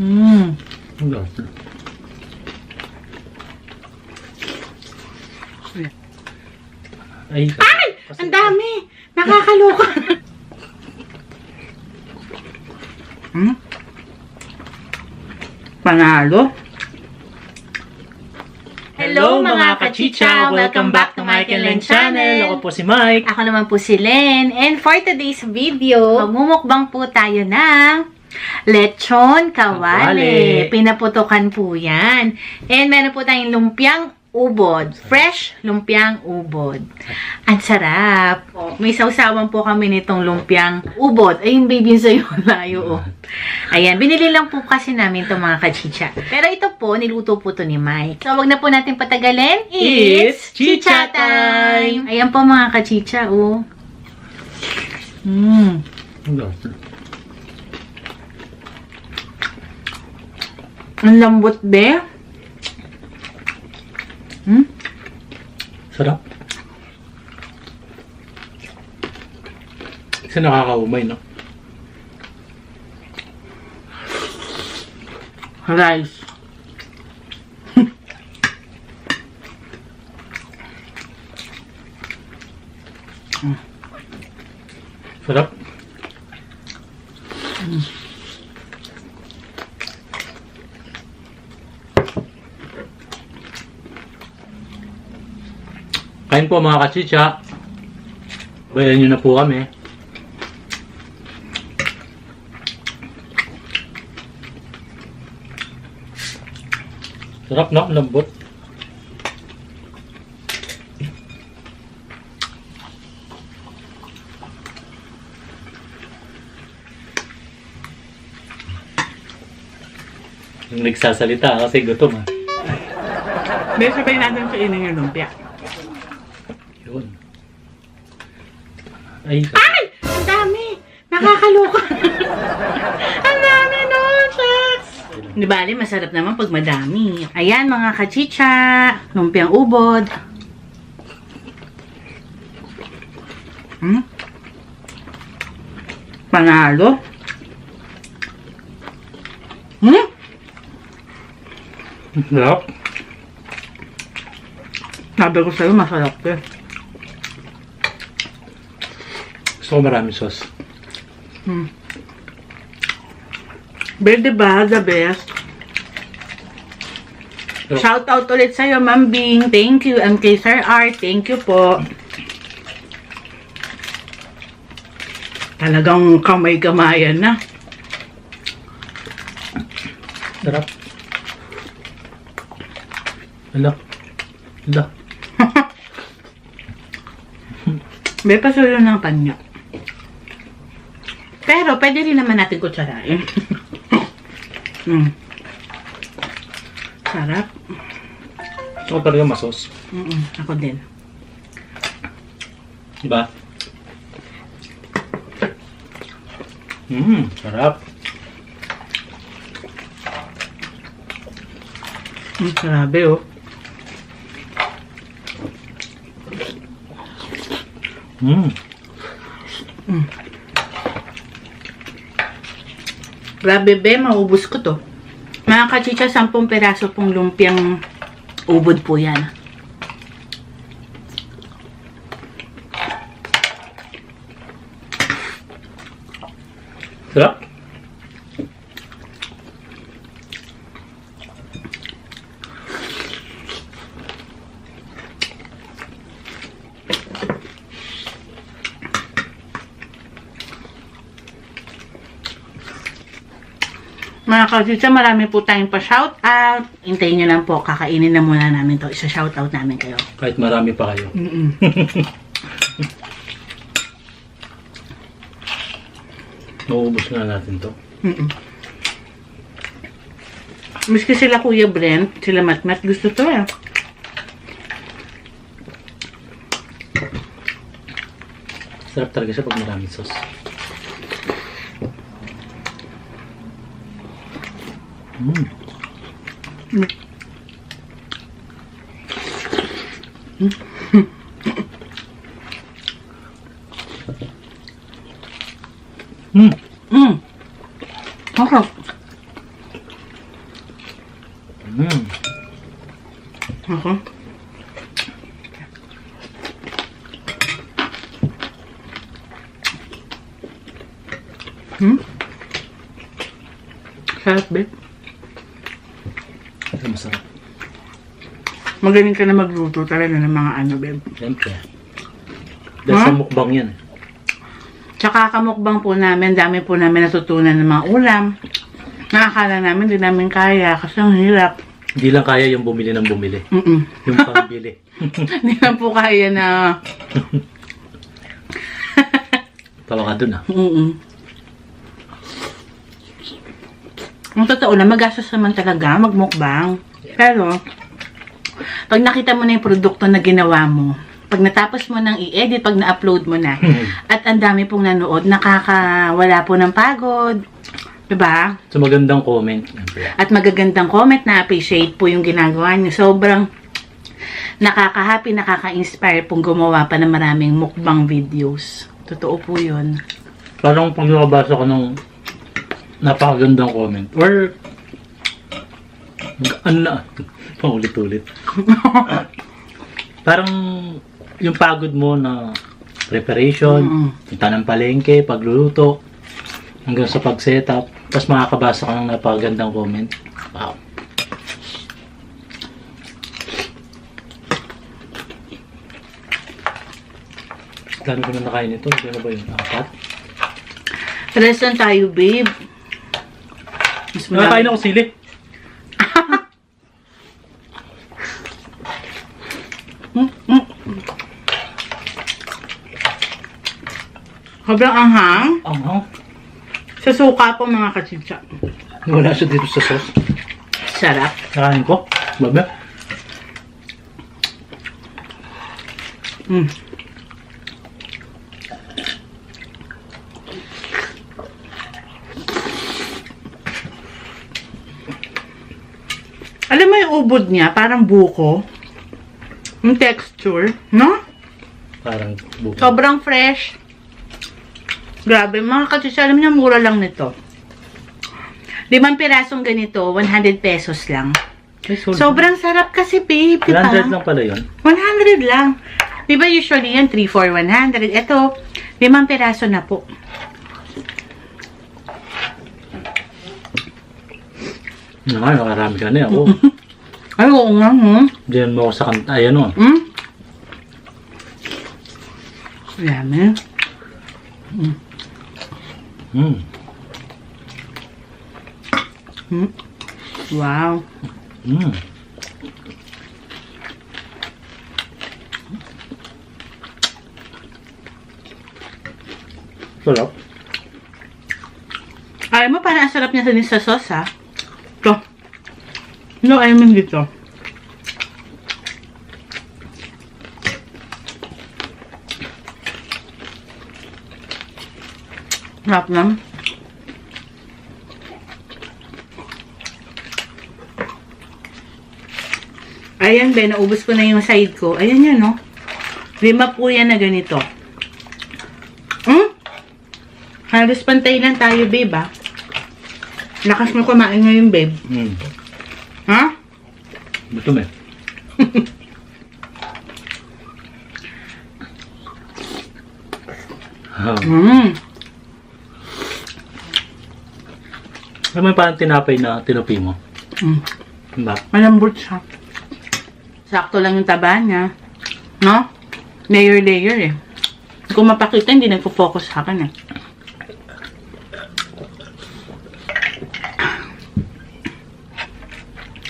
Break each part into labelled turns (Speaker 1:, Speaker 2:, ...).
Speaker 1: Mmm.
Speaker 2: Ay!
Speaker 1: Ang dami! Nakakaloka! Panalo?
Speaker 2: Hello mga kachicha! Welcome back to Mike and Len Channel. Ako po si Mike.
Speaker 1: Ako naman po si Len. And for today's video, magmumukbang po tayo ng lechon kawali. Pinaputukan po yan. And meron po tayong lumpiang ubod. Fresh lumpiang ubod. Ang sarap. May sausawan po kami nitong lumpiang ubod. Ayun, baby, sa'yo. Layo, oh. Ayan, binili lang po kasi namin itong mga kachicha. Pero ito po, niluto po to ni Mike. So, wag na po natin patagalin.
Speaker 2: It's chicha time!
Speaker 1: Ayan po mga kachicha, oh. Ang lambot, be.
Speaker 2: Sarap. Kasi nakakaumay, no?
Speaker 1: Rice.
Speaker 2: Sarap. Kain po mga kachicha. Bayan nyo na po kami. Sarap, no? Lambot. Yung nagsasalita kasi gutom, ha?
Speaker 1: May sabay natin sa ining yung lumpia.
Speaker 2: Yun. Ay!
Speaker 1: Ang dami! Nakakaloka! Ang dami, no? Shucks! Di ba, Ali, masarap naman pag madami. Ayan, mga kachicha. Lumpiang ubod. Panalo.
Speaker 2: Sarap.
Speaker 1: Sabi ko sa'yo, masarap to.
Speaker 2: Gusto ko maraming sauce.
Speaker 1: Pero diba, the best.
Speaker 2: Pero,
Speaker 1: Shout out ulit sa'yo, Ma'am Bing. Thank you. And kay Sir R, thank you po. Talagang kamay-kamayan na.
Speaker 2: sarap. Hala. Hala.
Speaker 1: May pasulo ng panyo. Pero, pwede rin naman natin kutsarain. Sarap.
Speaker 2: Gusto ko talaga masos.
Speaker 1: Ako din.
Speaker 2: Diba? Sarap.
Speaker 1: Grabe, oh. Grabe, be. Maubos ko to. Mga kachicha, 10 peraso pong lumpiang ubod po yan.
Speaker 2: Sarap.
Speaker 1: Mga kachicha, marami po tayong pa-shoutout. Hintayin nyo lang po. Kakainin na muna namin to. Isa-shoutout namin kayo.
Speaker 2: Kahit marami pa kayo. Mauubos na natin to.
Speaker 1: Miski sila Kuya Brent, sila Matmat, gusto to eh.
Speaker 2: Sarap talaga siya pag maraming sauce.
Speaker 1: Masarap.
Speaker 3: Sarap, babe.
Speaker 2: Ito masarap.
Speaker 3: Magaling ka na magluto talaga ng mga ano, babe.
Speaker 2: Siyempre. Dahil sa mukbang yan.
Speaker 3: Tsaka kamukbang po namin, dami po namin natutunan ng mga ulam. Nakakala namin, di namin kaya kasi ang hirap.
Speaker 2: Hindi lang kaya yung bumili ng bumili. Yung pambili.
Speaker 3: Hindi lang po kaya na...
Speaker 2: Tawa ka dun ah.
Speaker 3: Ang totoo lang, magastos naman talaga magmukbang. Pero, pag nakita mo na yung produkto na ginawa mo, pag natapos mo nang i-edit, pag na-upload mo na, at ang dami pong nanood, nakakawala po ng pagod. Diba?
Speaker 2: So magandang comment.
Speaker 3: At magagandang comment na appreciate po yung ginagawa niyo. Sobrang nakaka-happy, nakaka-inspire pong gumawa pa ng maraming mukbang videos. Totoo po yun.
Speaker 2: Parang pag nakabasa ko ng napakagandang comment. Or, ano na, paulit-ulit. Parang yung pagod mo na preparation, punta ng palengke, pagluluto, hanggang sa pag-setup, tapos makakabasa ka ng napakagandang comment. Wow. Dami ko na nakain ito. Ano ba yun? 4?
Speaker 3: Rest lang tayo, babe. Mas
Speaker 2: Nakakain ako sili.
Speaker 3: Sobrang anghang.
Speaker 2: Ang
Speaker 3: Sa suka po, mga kachitsa.
Speaker 2: wala siya dito sa sauce.
Speaker 3: Sarap.
Speaker 2: Nakain ko. Babe.
Speaker 3: Alam mo yung ubod niya, parang buko. Yung texture, no?
Speaker 2: Parang buko.
Speaker 3: Sobrang fresh. Grabe, mga kachitsa, alam niya, mura lang nito. 5 pirasong ganito, 100 pesos lang. Sobrang sarap kasi, babe, di ba?
Speaker 2: 100 lang pala yun.
Speaker 3: 100 lang. Di ba usually yan, 3, 4, 100. Ito, 5 piraso na po.
Speaker 2: Naman, nakarami ka na ako.
Speaker 3: Ay, oo nga,
Speaker 2: Diyan mo ako sa kanta. Ayan o.
Speaker 3: Dami. Wow.
Speaker 2: Sarap.
Speaker 3: Alam mo, parang ang sarap niya sa sauce, ha? Ito. No, I mean dito. Sarap lang. Ayan, be, naubos ko na yung side ko. Ayan yan, no? 5 po yan na ganito. Halos pantay lang tayo, babe, ah. Lakas mo kumain ngayon, babe. Ha?
Speaker 2: Gutom eh. Alam mo yung parang tinapay na tinupi mo? Diba?
Speaker 3: Malambot siya. Sakto lang yung taba niya. No? Layer-layer eh. Kung mapakita, hindi nagpo-focus sa akin eh.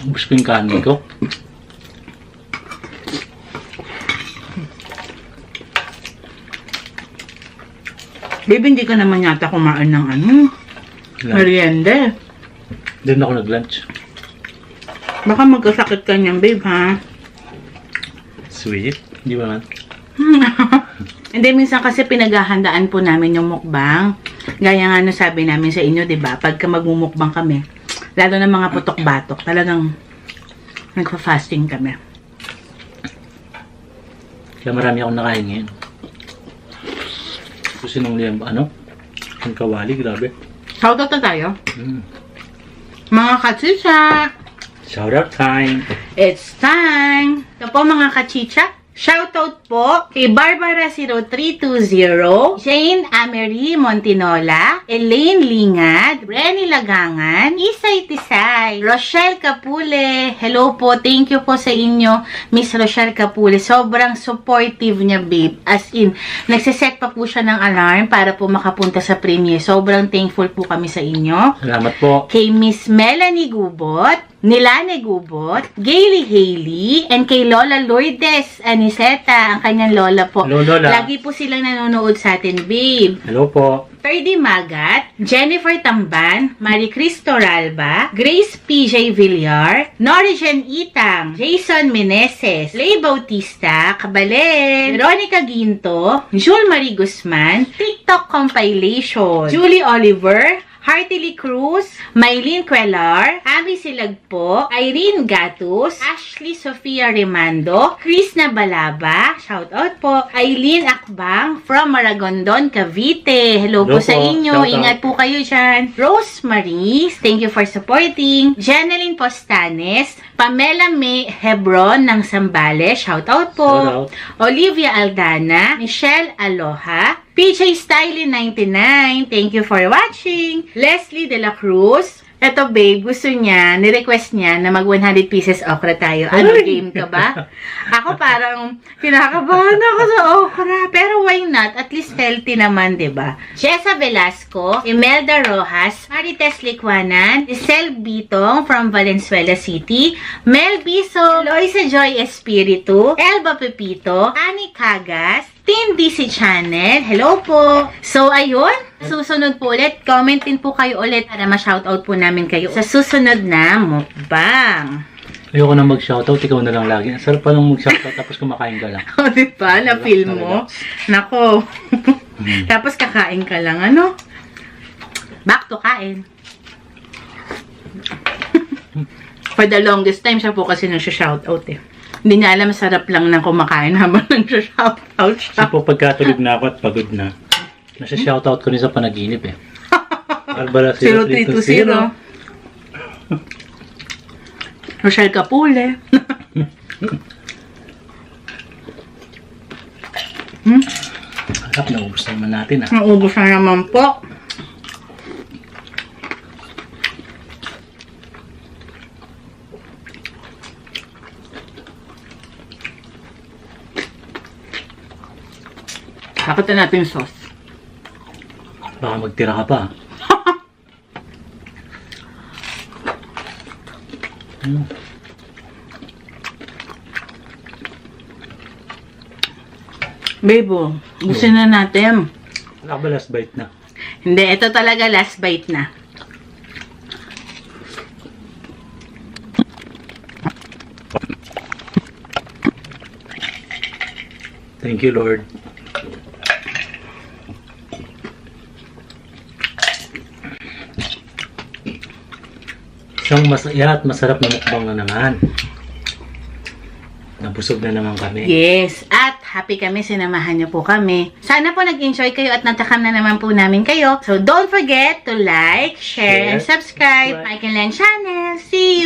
Speaker 2: Ubus ko yung kanin ko.
Speaker 3: Babe, hindi ka naman yata kumain ng ano. Merienda.
Speaker 2: Doon ako nag-lunch.
Speaker 3: Baka magkasakit ka niyan, babe, ha?
Speaker 2: Sweet. Di ba man?
Speaker 3: Hindi, minsan kasi pinaghahandaan po namin yung mukbang. Gaya nga no sabi namin sa inyo, diba? Pagka magmumukbang kami, lalo na mga putok-batok, talagang nagpa-fasting kami.
Speaker 2: Kaya marami akong nakain ngayon. Kasi nung liyang, ang kawali, grabe.
Speaker 3: Shoutout na tayo. Mga kachicha!
Speaker 2: Shoutout time!
Speaker 3: It's time! Ito po mga kachicha.
Speaker 1: Shoutout po kay Barbara0320, Jane Amery Montinola, Elaine Lingad, Renny Lagangan, Isay Tisay, Rochelle Capule. Hello po, thank you po sa inyo, Miss Rochelle Capule. Sobrang supportive niya, babe. As in, nagsiset pa po siya ng alarm para po makapunta sa premiere. Sobrang thankful po kami sa inyo.
Speaker 2: Salamat po.
Speaker 1: Kay Miss Melanie Gubot, Nilane Gubot, Gaily Haley, and kay Lola Lourdes Aniseta, ang kanyang lola po.
Speaker 2: Hello, Lola.
Speaker 1: Lagi po silang nanonood sa atin, babe.
Speaker 2: Hello po.
Speaker 1: Ferdy Magat, Jennifer Tamban, Marie Cristo Ralba, Grace PJ Villar, Norigen Itang, Jason Meneses, Lay Bautista, Kabalen, Veronica Ginto, Jule Marie Guzman, TikTok Compilation, Julie Oliver, Heartily Cruz, Maylene Quellar, Abby Silagpo, Irene Gatus, Ashley Sofia Remando, Chris Nabalaba, shout out po, Eileen Akbang from Maragondon, Cavite. Hello po
Speaker 2: Hello
Speaker 1: sa
Speaker 2: po.
Speaker 1: inyo.
Speaker 2: Shout out.
Speaker 1: Ingat po kayo dyan. Rosemary, thank you for supporting. Jeneline Postanes, Pamela May Hebron ng Sambales, shout out po.
Speaker 2: Shout out.
Speaker 1: Olivia Aldana, Michelle Aloha, PJ Stylin 99, thank you for watching. Leslie De La Cruz, eto babe, gusto niya, ni-request niya na mag 100 pieces okra tayo. Ano,
Speaker 2: Ay!
Speaker 1: game ka ba? Ako parang kinakabahan ako sa okra. Pero why not? At least healthy naman, diba? Jessa Velasco, Imelda Rojas, Marites Licuanan, Giselle Bitong from Valenzuela City, Mel Biso, Loisa Joy Espiritu, Elba Pepito, Annie Cagas, Team DC Channel, hello po! So, ayun, susunod po ulit, comment din po kayo ulit para ma-shoutout po namin kayo sa susunod na mukbang.
Speaker 2: Ayoko na mag-shoutout, ikaw na lang lagi. Ang sarap pa lang mag-shoutout tapos kumakain ka lang.
Speaker 1: O, diba? Na-feel mo? Nako. Tapos kakain ka lang, ano? Back to kain. For the longest time, siya po kasi nag-shoutout eh. Hindi niya alam, sarap lang ng kumakain habang nag-shoutout siya.
Speaker 2: Kasi po pagkatulog na ako at pagod na, nasa shoutout ko rin sa panaginip eh. Barbara
Speaker 1: 0320. Rochelle Capule.
Speaker 2: Harap, naubos naman natin ah.
Speaker 1: Naubos na naman po. Bakit na natin yung sauce?
Speaker 2: Baka magtira ka pa.
Speaker 1: Bebo, gusto na natin.
Speaker 2: Wala ka ba last bite na?
Speaker 1: Hindi, ito talaga last bite na.
Speaker 2: Thank you, Lord. Isang masaya at masarap na mukbang na naman. Nabusog na naman kami.
Speaker 1: Yes, at happy kami, sinamahan niyo po kami. Sana po nag-enjoy kayo at natakam na naman po namin kayo. So don't forget to like, share, and subscribe my Len channel. See you!